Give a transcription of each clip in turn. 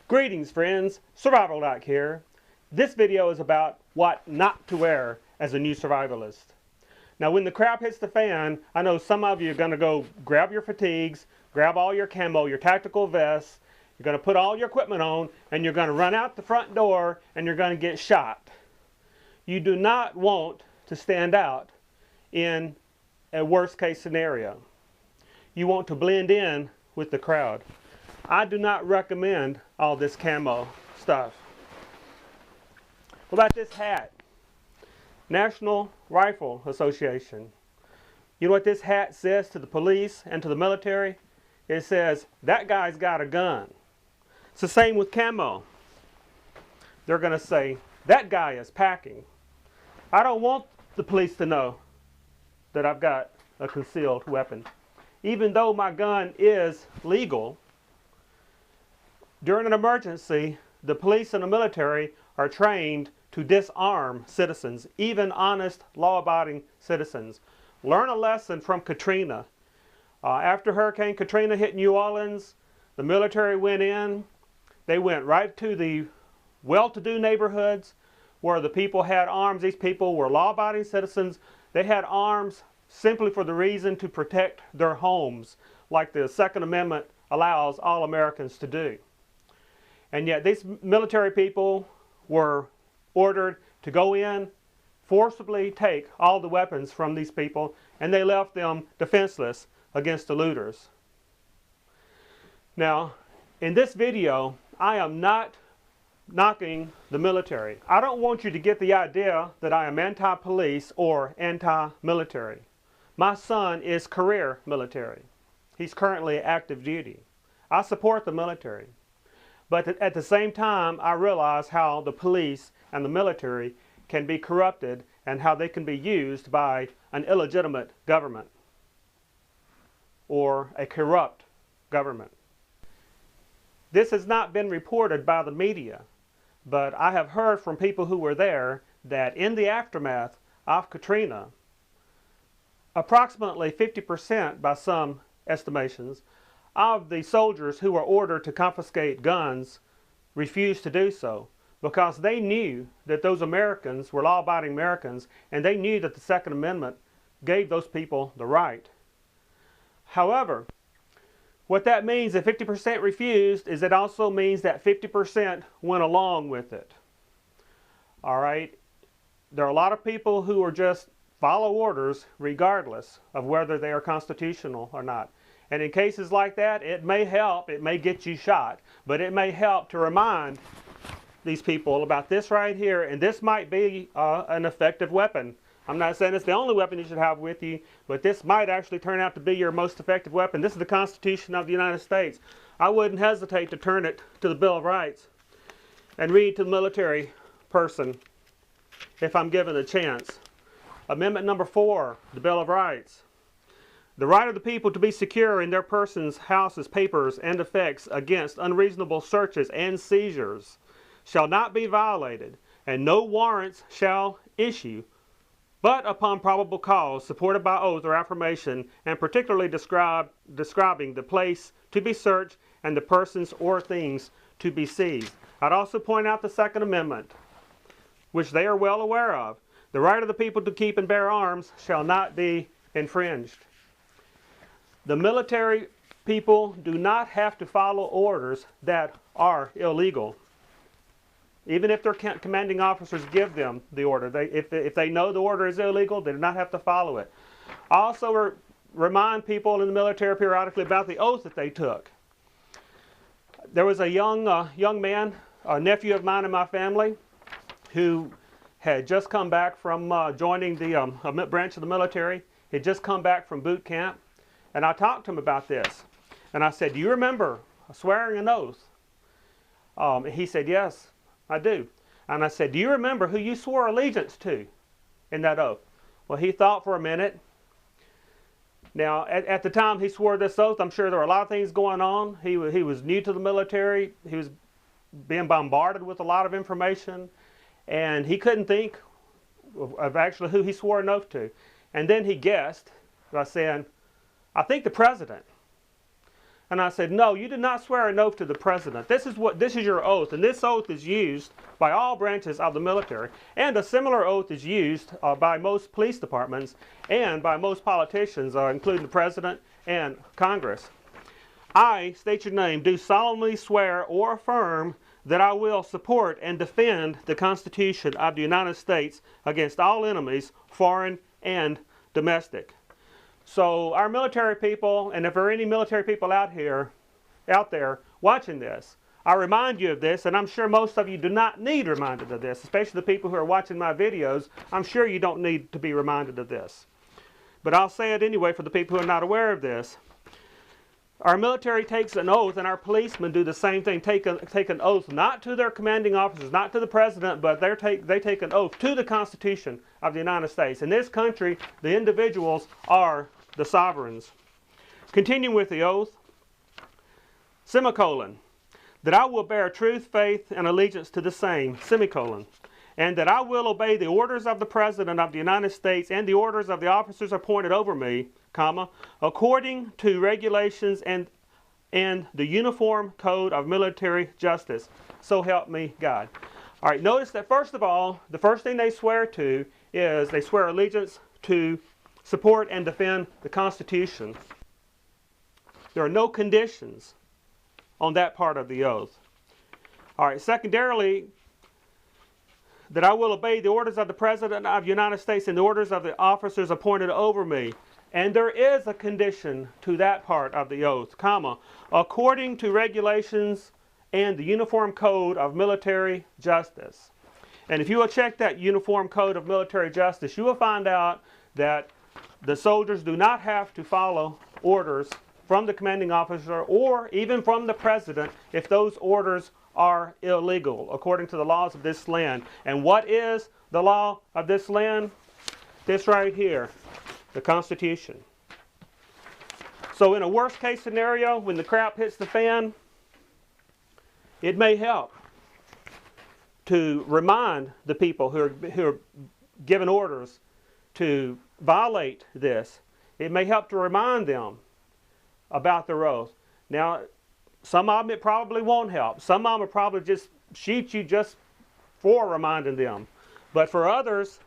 Greetings friends, Survival Doc here. This video is about what not to wear as a new survivalist. Now when the crap hits the fan, I know some of you are going to go grab your fatigues, grab all your camo, your tactical vests, you're going to put all your equipment on, and you're going to run out the front door and you're going to get shot. You do not want to stand out in a worst case scenario. You want to blend in with the crowd. I do not recommend all this camo stuff. What about this hat? National Rifle Association. You know what this hat says to the police and to the military? It says, that guy's got a gun. It's the same with camo. They're going to say, that guy is packing. I don't want the police to know that I've got a concealed weapon. Even though my gun is legal, during an emergency, the police and the military are trained to disarm citizens, even honest, law-abiding citizens. Learn a lesson from Katrina. After Hurricane Katrina hit New Orleans, the military went in. They went right to the well-to-do neighborhoods where the people had arms. These people were law-abiding citizens. They had arms simply for the reason to protect their homes, like the Second Amendment allows all Americans to do. And yet these military people were ordered to go in, forcibly take all the weapons from these people, and they left them defenseless against the looters. Now, in this video, I am not knocking the military. I don't want you to get the idea that I am anti-police or anti-military. My son is career military. He's currently active duty. I support the military. But at the same time, I realize how the police and the military can be corrupted and how they can be used by an illegitimate government or a corrupt government. This has not been reported by the media, but I have heard from people who were there that in the aftermath of Katrina, approximately 50% by some estimations of the soldiers who were ordered to confiscate guns refused to do so because they knew that those Americans were law-abiding Americans, and they knew that the Second Amendment gave those people the right. However, what that means if 50% refused is it also means that 50% went along with it. All right? There are a lot of people who are just follow orders regardless of whether they are constitutional or not. And in cases like that, it may help, it may get you shot, but it may help to remind these people about this right here, and this might be an effective weapon. I'm not saying it's the only weapon you should have with you, but this might actually turn out to be your most effective weapon. This is the Constitution of the United States. I wouldn't hesitate to turn it to the Bill of Rights and read to the military person if I'm given a chance. Amendment number 4, the Bill of Rights. The right of the people to be secure in their persons, houses, papers, and effects against unreasonable searches and seizures shall not be violated, and no warrants shall issue, but upon probable cause, supported by oath or affirmation, and particularly describing the place to be searched and the persons or things to be seized. I'd also point out the Second Amendment, which they are well aware of. The right of the people to keep and bear arms shall not be infringed. The military people do not have to follow orders that are illegal. Even if their commanding officers give them the order, if they know the order is illegal, they do not have to follow it. I also remind people in the military periodically about the oath that they took. There was a young man, a nephew of mine in my family, who had just come back from joining the branch of the military. He had just come back from boot camp. And I talked to him about this. And I said, do you remember swearing an oath? He said, yes, I do. And I said, do you remember who you swore allegiance to in that oath? Well, he thought for a minute. Now, at the time he swore this oath, I'm sure there were a lot of things going on. He was new to the military. He was being bombarded with a lot of information. And he couldn't think of actually who he swore an oath to. And then he guessed by saying, I think the president. And I said, no, you did not swear an oath to the president. This is your oath, and this oath is used by all branches of the military, and a similar oath is used by most police departments and by most politicians, including the president and Congress. I, state your name, do solemnly swear or affirm that I will support and defend the Constitution of the United States against all enemies, foreign and domestic. So our military people, and if there are any military people out there watching this, I remind you of this, and I'm sure most of you do not need reminded of this, especially the people who are watching my videos. I'm sure you don't need to be reminded of this. But I'll say it anyway for the people who are not aware of this. Our military takes an oath, and our policemen do the same thing, take an oath not to their commanding officers, not to the president, but they take an oath to the Constitution of the United States. In this country, the individuals are the sovereigns. Continuing with the oath, semicolon, that I will bear truth, faith, and allegiance to the same, semicolon, and that I will obey the orders of the President of the United States and the orders of the officers appointed over me, comma, according to regulations and the Uniform Code of Military Justice. So help me God. All right, notice that first of all, the first thing they swear to is they swear allegiance to support and defend the Constitution. There are no conditions on that part of the oath. All right, secondarily, that I will obey the orders of the President of the United States and the orders of the officers appointed over me. And there is a condition to that part of the oath, comma, according to regulations and the Uniform Code of Military Justice. And if you will check that Uniform Code of Military Justice, you will find out that the soldiers do not have to follow orders from the commanding officer or even from the president if those orders are illegal according to the laws of this land. And what is the law of this land? This right here, the Constitution. So in a worst case scenario, when the crap hits the fan, it may help to remind the people who are given orders to violate this. It may help to remind them about their oath. Now, some of them it probably won't help. Some of them will probably just shoot you just for reminding them. But for others,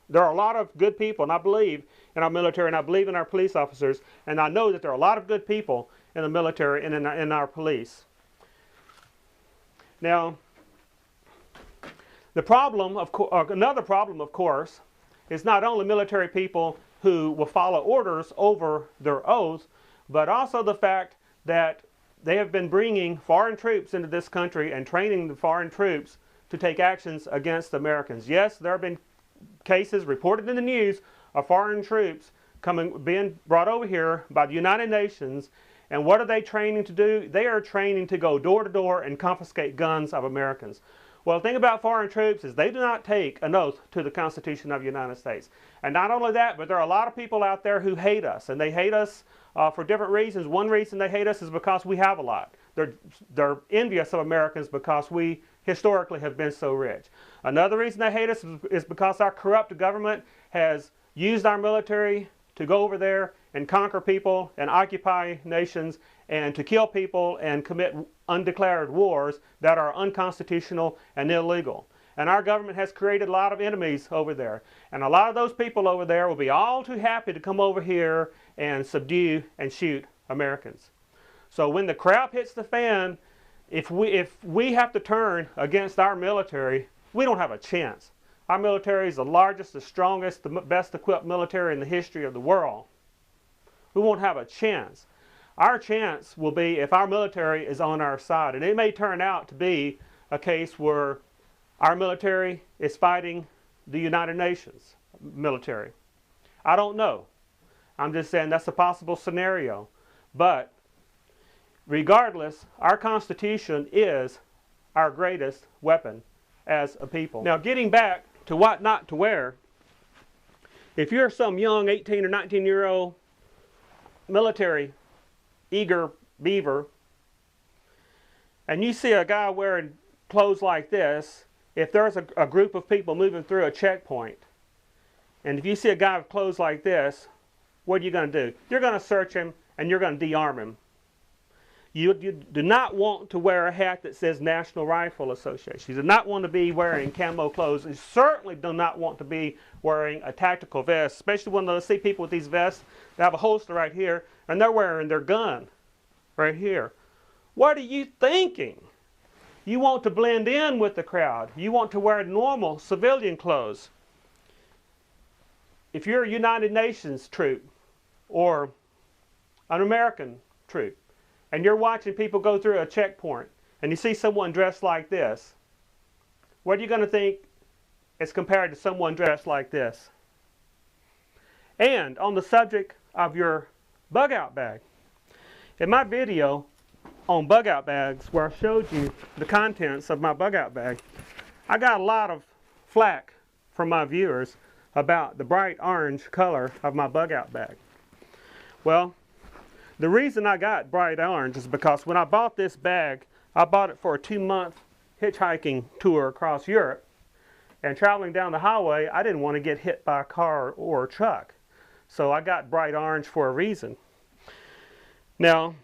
there are a lot of good people, and I believe in our military, and I believe in our police officers, and I know that there are a lot of good people in the military and in our police. Now, the problem, another problem, of course, is not only military people who will follow orders over their oath, but also the fact that they have been bringing foreign troops into this country and training the foreign troops to take actions against Americans. Yes, there have been cases reported in the news of foreign troops being brought over here by the United Nations, and what are they training to do? They are training to go door to door and confiscate guns of Americans. Well, the thing about foreign troops is they do not take an oath to the Constitution of the United States. And not only that, but there are a lot of people out there who hate us, and they hate us for different reasons. One reason they hate us is because we have a lot. They're envious of Americans because we historically have been so rich. Another reason they hate us is because our corrupt government has used our military to go over there and conquer people and occupy nations and to kill people and commit undeclared wars that are unconstitutional and illegal. And our government has created a lot of enemies over there. And a lot of those people over there will be all too happy to come over here and subdue and shoot Americans. So when the crap hits the fan, if we have to turn against our military, we don't have a chance. Our military is the largest, the strongest, the best equipped military in the history of the world. We won't have a chance. Our chance will be if our military is on our side. And it may turn out to be a case where our military is fighting the United Nations military. I don't know. I'm just saying that's a possible scenario. But regardless, our Constitution is our greatest weapon as a people. Now, getting back to what not to wear, if you're some young 18 or 19-year-old military eager beaver and you see a guy wearing clothes like this, if there's a group of people moving through a checkpoint, and if you see a guy with clothes like this, what are you going to do? You're going to search him and you're going to de-arm him. You do not want to wear a hat that says National Rifle Association. You do not want to be wearing camo clothes. You certainly do not want to be wearing a tactical vest, especially when I see people with these vests that have a holster right here, and they're wearing their gun right here. What are you thinking? You want to blend in with the crowd. You want to wear normal civilian clothes. If you're a United Nations troop or an American troop, and you're watching people go through a checkpoint, and you see someone dressed like this, what are you going to think as compared to someone dressed like this? And on the subject of your bug out bag, in my video on bug out bags where I showed you the contents of my bug out bag, I got a lot of flack from my viewers about the bright orange color of my bug out bag. Well, the reason I got bright orange is because when I bought this bag, I bought it for a 2-month hitchhiking tour across Europe. And traveling down the highway, I didn't want to get hit by a car or a truck. So I got bright orange for a reason. Now,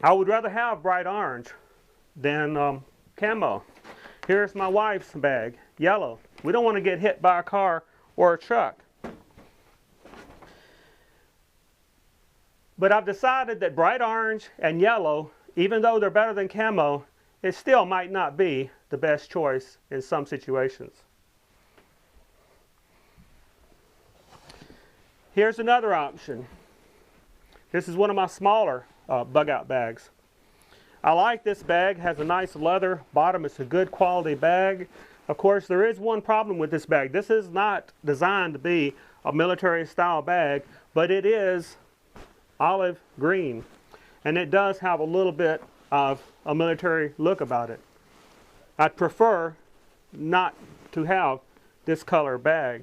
I would rather have bright orange than camo. Here's my wife's bag, yellow. We don't want to get hit by a car or a truck. But I've decided that bright orange and yellow, even though they're better than camo, it still might not be the best choice in some situations. Here's another option. This is one of my smaller bug out bags. I like this bag. It has a nice leather bottom. It's a good quality bag. Of course, there is one problem with this bag. This is not designed to be a military style bag, but it is olive green, and it does have a little bit of a military look about it. I'd prefer not to have this color bag.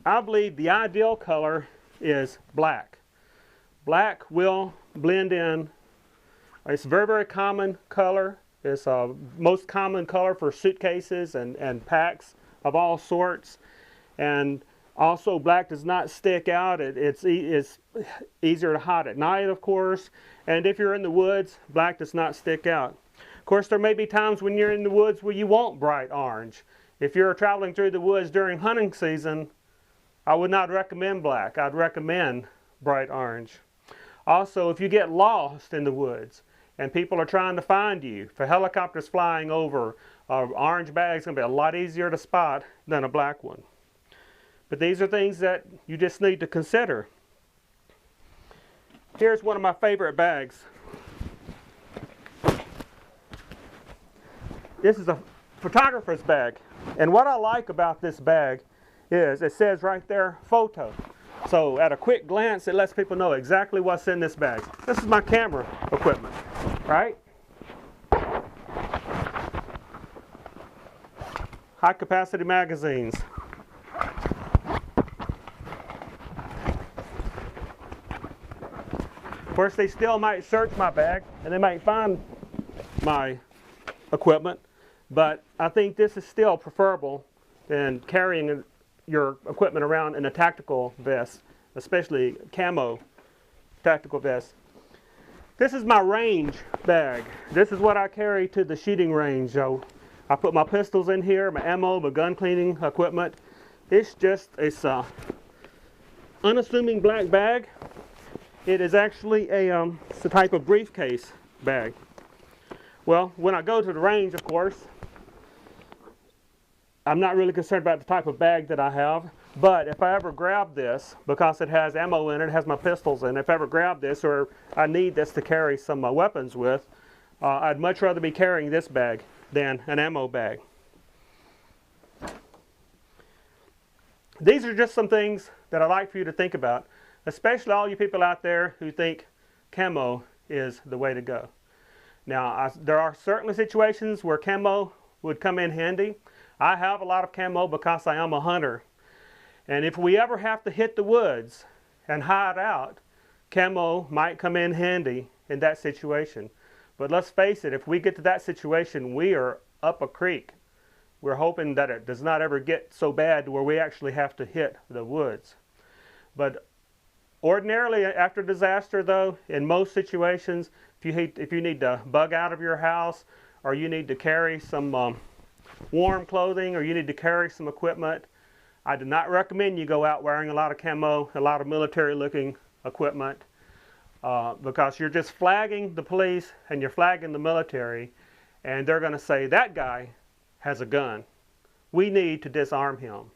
I believe the ideal color is black. Black will blend in. It's a very, very common color. It's a most common color for suitcases and packs of all sorts. And also, black does not stick out. It's easier to hide at night, of course. And if you're in the woods, black does not stick out. Of course, there may be times when you're in the woods where you want bright orange. If you're traveling through the woods during hunting season, I would not recommend black. I'd recommend bright orange. Also, if you get lost in the woods and people are trying to find you, for helicopters flying over, an orange bag is going to be a lot easier to spot than a black one. But these are things that you just need to consider. Here's one of my favorite bags. This is a photographer's bag. And what I like about this bag is it says right there, photo. So at a quick glance, it lets people know exactly what's in this bag. This is my camera equipment, right? High capacity magazines. Of course, they still might search my bag and they might find my equipment, but I think this is still preferable than carrying your equipment around in a tactical vest, especially camo tactical vest. This is my range bag. This is what I carry to the shooting range. So I put my pistols in here, my ammo, my gun cleaning equipment. It's a unassuming black bag. It is actually it's a type of briefcase bag. Well, when I go to the range, of course, I'm not really concerned about the type of bag that I have, but if I ever grab this, because it has ammo in it, it has my pistols in it, if I ever grab this or I need this to carry some weapons with, I'd much rather be carrying this bag than an ammo bag. These are just some things that I'd like for you to think about, especially all you people out there who think camo is the way to go. Now, there are certainly situations where camo would come in handy. I have a lot of camo because I am a hunter. And if we ever have to hit the woods and hide out, camo might come in handy in that situation. But let's face it, if we get to that situation, we are up a creek. We're hoping that it does not ever get so bad where we actually have to hit the woods. But Ordinarily, after disaster, though, in most situations, if you need to bug out of your house, or you need to carry some warm clothing, or you need to carry some equipment, I do not recommend you go out wearing a lot of camo, a lot of military-looking equipment, because you're just flagging the police and you're flagging the military, and they're going to say, that guy has a gun. We need to disarm him.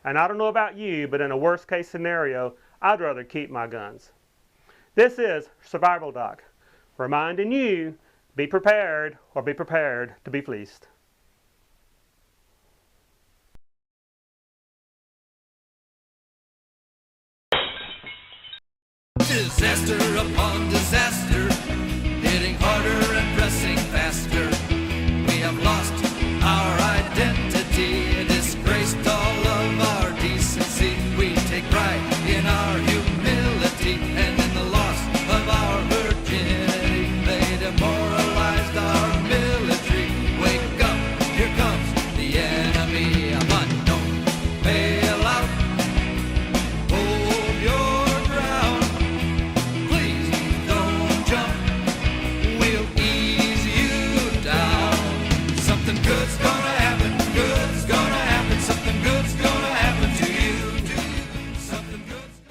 And I don't know about you, but in a worst-case scenario, I'd rather keep my guns. This is Survival Doc, reminding you, be prepared or be prepared to be fleeced. Disaster upon